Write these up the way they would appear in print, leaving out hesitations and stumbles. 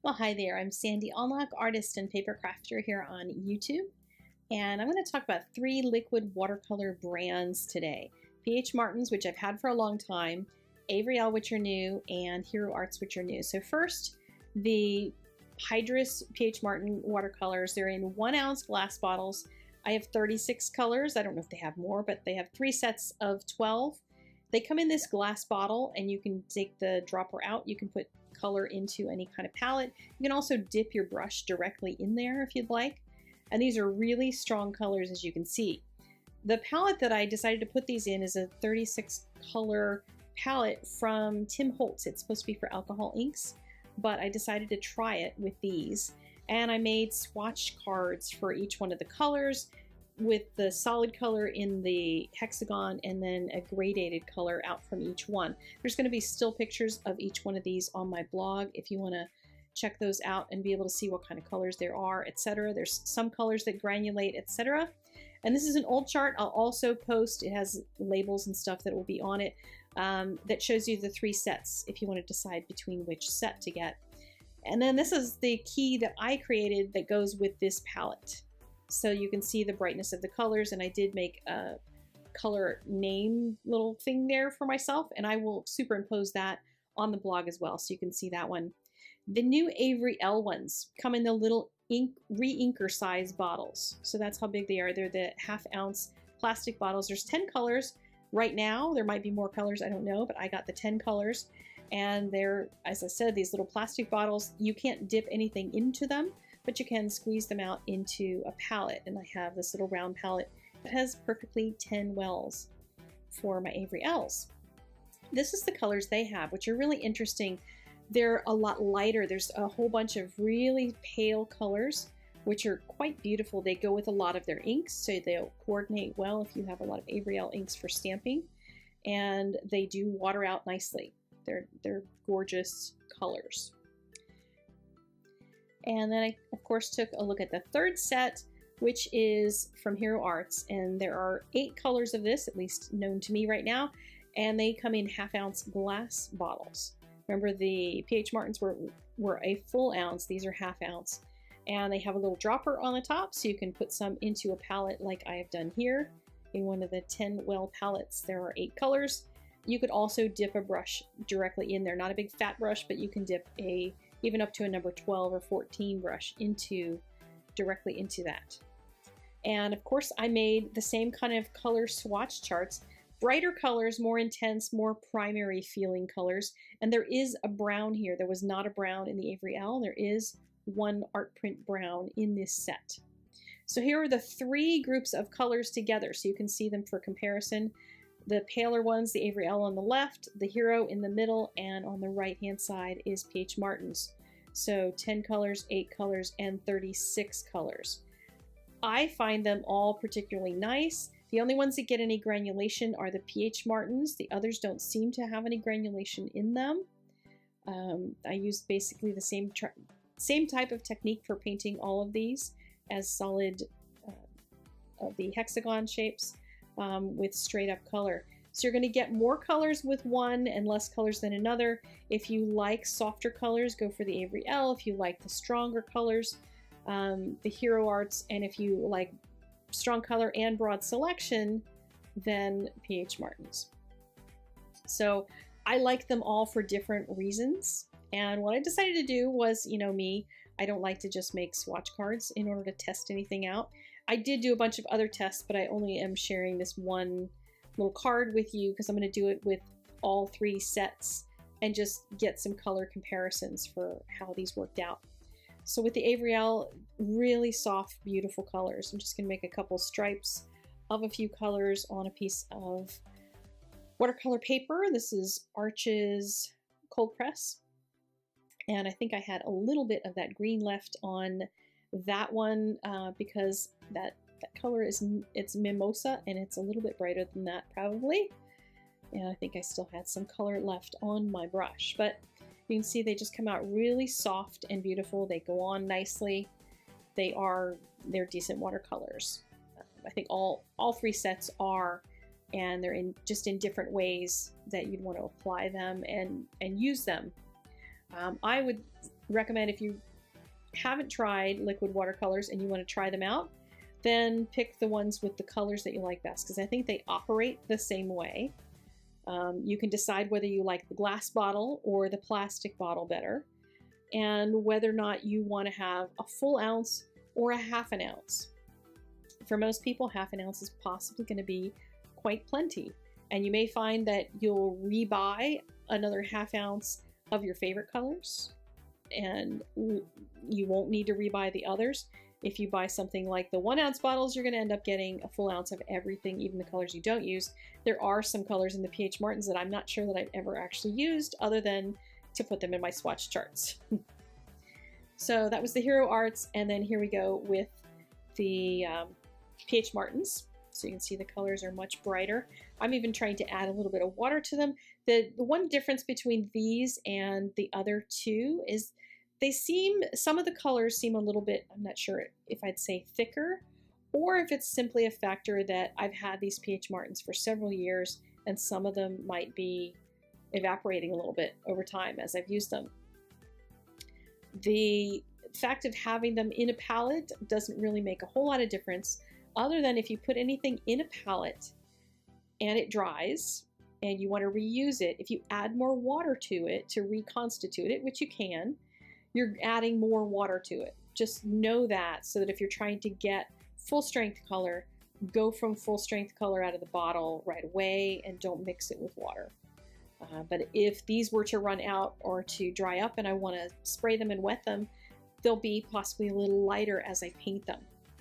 Well, hi there. I'm Sandy Allnock, artist and paper crafter here on YouTube. And I'm going to talk about 3 liquid watercolor brands today. P.H. Martin's, which I've had for a long time, Avery Elle, which are new, and Hero Arts, which are new. So first, the Hydrus P.H. Martin watercolors. They're in 1 ounce glass bottles. I have 36 colors. I don't know if they have more, but they have 3 sets of 12. They come in this glass bottle, and you can take the dropper out. You can put color into any kind of palette. You can also dip your brush directly in there if you'd like. And these are really strong colors, as you can see. The palette that I decided to put these in is a 36 color palette from Tim Holtz. It's supposed to be for alcohol inks, but I decided to try it with these. And I made swatch cards for each one of the colors, with the solid color in the hexagon and then a gradated color out from each one. There's going to be still pictures of each one of these on my blog if you want to check those out and be able to see what kind of colors there are, etc. There's some colors that granulate, etc. And this is an old chart. I'll also post, it has labels and stuff that will be on it that shows you the 3 sets if you want to decide between which set to get. And then this is the key that I created that goes with this palette. So you can see the brightness of the colors, and I did make a color name little thing there for myself, and I will superimpose that on the blog as well, so you can see that one. The new Avery Elle ones come in the little re-inker size bottles. So that's how big they are. They're the 1/2 ounce plastic bottles. There's 10 colors right now. There might be more colors, I don't know, but I got the 10 colors. And they're, as I said, these little plastic bottles. You can't dip anything into them, but you can squeeze them out into a palette. And I have this little round palette that has perfectly 10 wells for my Avery Elles. This is the colors they have, which are really interesting. They're a lot lighter. There's a whole bunch of really pale colors, which are quite beautiful. They go with a lot of their inks, so they'll coordinate well if you have a lot of Avery Elle inks for stamping. And they do water out nicely. They're gorgeous colors. And then I, of course, took a look at the 3rd set, which is from Hero Arts. And there are 8 colors of this, at least known to me right now. And they come in 1/2 ounce glass bottles. Remember, the P.H. Martins were a full ounce. These are 1/2 ounce. And they have a little dropper on the top, so you can put some into a palette like I have done here. In one of the 10 well palettes, there are 8 colors. You could also dip a brush directly in there. Not a big fat brush, but you can dip even up to a number 12 or 14 brush directly into that. And of course, I made the same kind of color swatch charts. Brighter colors, more intense, more primary feeling colors. And there is a brown here. There was not a brown in the Avery Elle. There is one art print brown in this set. So here are the 3 groups of colors together, so you can see them for comparison. The paler ones, the Avery Elle on the left, the Hero in the middle, and on the right-hand side is P.H. Martin's. So 10 colors, 8 colors, and 36 colors. I find them all particularly nice. The only ones that get any granulation are the P.H. Martin's. The others don't seem to have any granulation in them. I used basically the same type of technique for painting all of these as solid of the hexagon shapes. With straight up color. So you're going to get more colors with one and less colors than another. If you like softer colors, go for the Avery Elle. If you like the stronger colors, the Hero Arts. And if you like strong color and broad selection, then P.H. Martin's. So I like them all for different reasons. And what I decided to do was, you know me, I don't like to just make swatch cards in order to test anything out. I did do a bunch of other tests, but I only am sharing this one little card with you because I'm going to do it with all 3 sets and just get some color comparisons for how these worked out. So with the Avery Elle, really soft, beautiful colors. I'm just going to make a couple stripes of a few colors on a piece of watercolor paper. This is Arch's cold press. And I think I had a little bit of that green left on that one because that color it's mimosa, and it's a little bit brighter than that probably. And I think I still had some color left on my brush, but you can see they just come out really soft and beautiful. They go on nicely. They're decent watercolors. I think all 3 sets are, and they're just in different ways that you'd want to apply them and use them. I would recommend if you haven't tried liquid watercolors and you want to try them out, then pick the ones with the colors that you like best, because I think they operate the same way. You can decide whether you like the glass bottle or the plastic bottle better, and whether or not you want to have a full ounce or a half an ounce. For most people, half an ounce is possibly going to be quite plenty, and you may find that you'll rebuy another half ounce of your favorite colors, and you won't need to rebuy the others. If you buy something like the 1 ounce bottles, you're going to end up getting a full ounce of everything, even the colors you don't use. There are some colors in the PH Martins that I'm not sure that I've ever actually used, other than to put them in my swatch charts. So that was the Hero Arts, and then here we go with the PH Martins. So you can see the colors are much brighter. I'm even trying to add a little bit of water to them. The one difference between these and the other two is some of the colors seem a little bit, I'm not sure if I'd say thicker, or if it's simply a factor that I've had these PH Martins for several years and some of them might be evaporating a little bit over time as I've used them. The fact of having them in a palette doesn't really make a whole lot of difference, other than if you put anything in a palette and it dries and you want to reuse it, if you add more water to it to reconstitute it, which you can, you're adding more water to it. Just know that, so that if you're trying to get full strength color, go from full strength color out of the bottle right away and don't mix it with water. But if these were to run out or to dry up and I want to spray them and wet them, they'll be possibly a little lighter as I paint them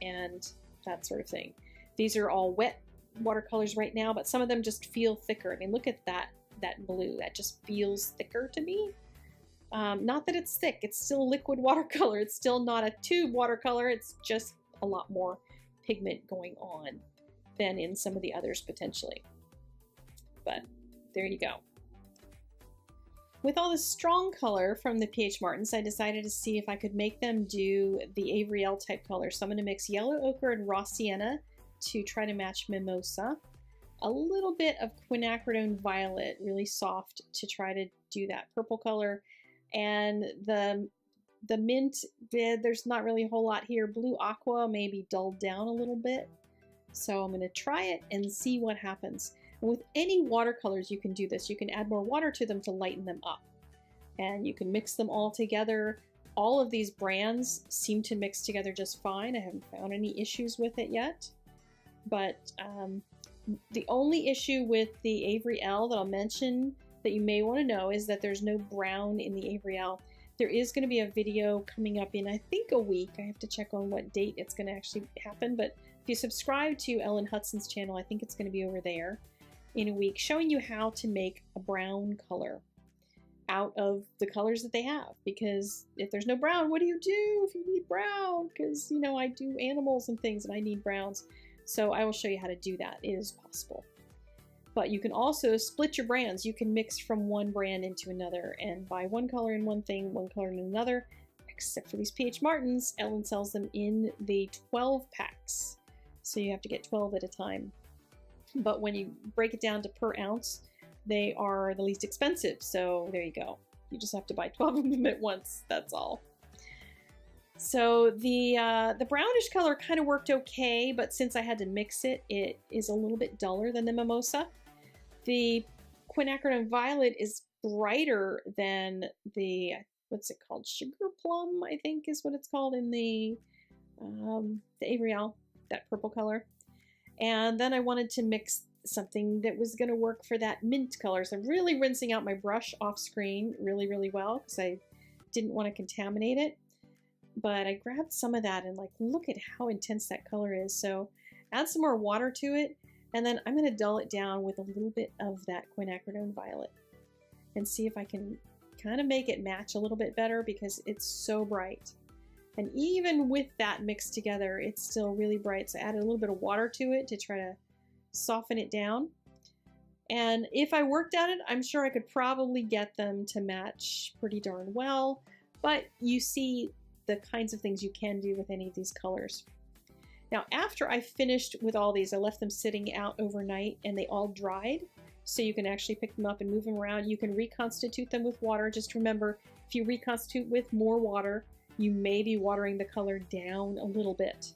and that sort of thing. These are all wet watercolors right now, but some of them just feel thicker. I mean, look at that blue. That just feels thicker to me. Not that it's thick, it's still liquid watercolor. It's still not a tube watercolor. It's just a lot more pigment going on than in some of the others potentially. But there you go. With all the strong color from the PH Martins, I decided to see if I could make them do the Avery Elle type colors. So I'm going to mix yellow ochre and raw sienna to try to match mimosa. A little bit of quinacridone violet, really soft, to try to do that purple color. And the mint, there's not really a whole lot here. Blue aqua may be dulled down a little bit. So I'm going to try it and see what happens. And with any watercolors, you can do this. You can add more water to them to lighten them up. And you can mix them all together. All of these brands seem to mix together just fine. I haven't found any issues with it yet. But the only issue with the Avery Elle that I'll mention that you may want to know is that there's no brown in the Avery Elle. There is going to be a video coming up in, I think, a week. I have to check on what date it's going to actually happen. But if you subscribe to Ellen Hudson's channel, I think it's going to be over there in a week, showing you how to make a brown color out of the colors that they have. Because if there's no brown, what do you do if you need brown? Because, you know, I do animals and things and I need browns. So I will show you how to do that. It is possible. But you can also split your brands. You can mix from one brand into another and buy one color in one thing, one color in another, except for these PH Martins. Ellen sells them in the 12 packs. So you have to get 12 at a time. But when you break it down to per ounce, they are the least expensive. So there you go. You just have to buy 12 of them at once. That's all. So the brownish color kind of worked okay, but since I had to mix it, it is a little bit duller than the mimosa. The quinacridone violet is brighter than the, what's it called? Sugar plum, I think is what it's called in the Avery Elle, that purple color. And then I wanted to mix something that was going to work for that mint color. So I'm really rinsing out my brush off screen really, really well because I didn't want to contaminate it. But I grabbed some of that and like, look at how intense that color is. So add some more water to it. And then I'm going to dull it down with a little bit of that quinacridone violet and see if I can kind of make it match a little bit better because it's so bright. And even with that mixed together, it's still really bright. So I added a little bit of water to it to try to soften it down. And if I worked at it, I'm sure I could probably get them to match pretty darn well. But you see the kinds of things you can do with any of these colors. Now, after I finished with all these, I left them sitting out overnight and they all dried. so you can actually pick them up and move them around. You can reconstitute them with water. Just remember, if you reconstitute with more water, you may be watering the color down a little bit.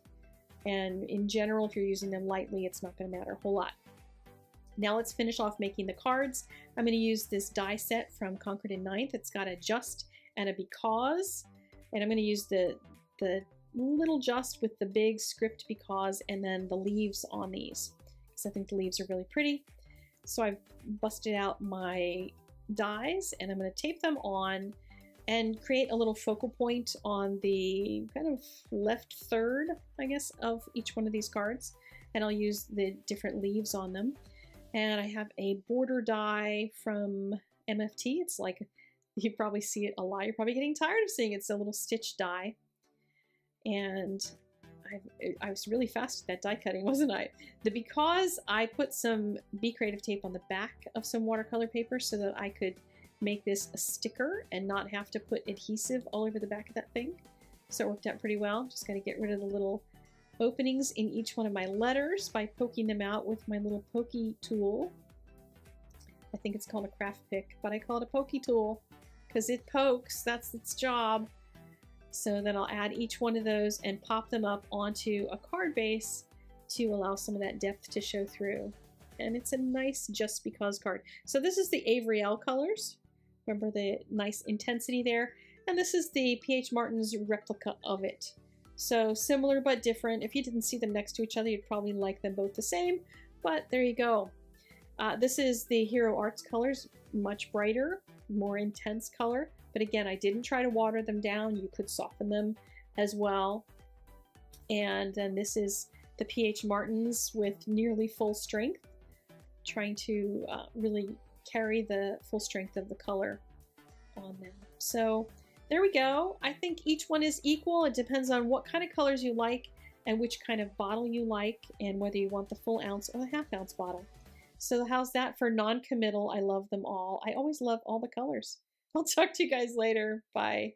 And in general, if you're using them lightly, it's not going to matter a whole lot. Now let's finish off making the cards. I'm going to use this die set from Concord & Ninth. It's got a just and a because. And I'm going to use the little just with the big script because, and then the leaves on these, because I think the leaves are really pretty. So I've busted out my dies, and I'm going to tape them on and create a little focal point on the kind of left third, I guess, of each one of these cards. And I'll use the different leaves on them. And I have a border die from MFT. It's like, you probably see it a lot. You're probably getting tired of seeing it. It's a little stitch die. And I was really fast at that die cutting, wasn't I? Because I put some Be Creative tape on the back of some watercolor paper so that I could make this a sticker and not have to put adhesive all over the back of that thing. So it worked out pretty well. Just got to get rid of the little openings in each one of my letters by poking them out with my little pokey tool. I think it's called a craft pick, but I call it a pokey tool because it pokes. That's its job. So then I'll add each one of those and pop them up onto a card base to allow some of that depth to show through. And it's a nice just because card. So this is the Avery Elle colors. Remember the nice intensity there. And this is the P.H. Martin's replica of it. So similar but different. If you didn't see them next to each other, you'd probably like them both the same. But there you go. This is the Hero Arts colors, much brighter, more intense color. But again, I didn't try to water them down. You could soften them as well. And then this is the P.H. Martin's with nearly full strength, trying to really carry the full strength of the color on them. So there we go. I think each one is equal. It depends on what kind of colors you like and which kind of bottle you like, and whether you want the full ounce or the half ounce bottle. So how's that for non-committal? I love them all. I always love all the colors. I'll talk to you guys later. Bye.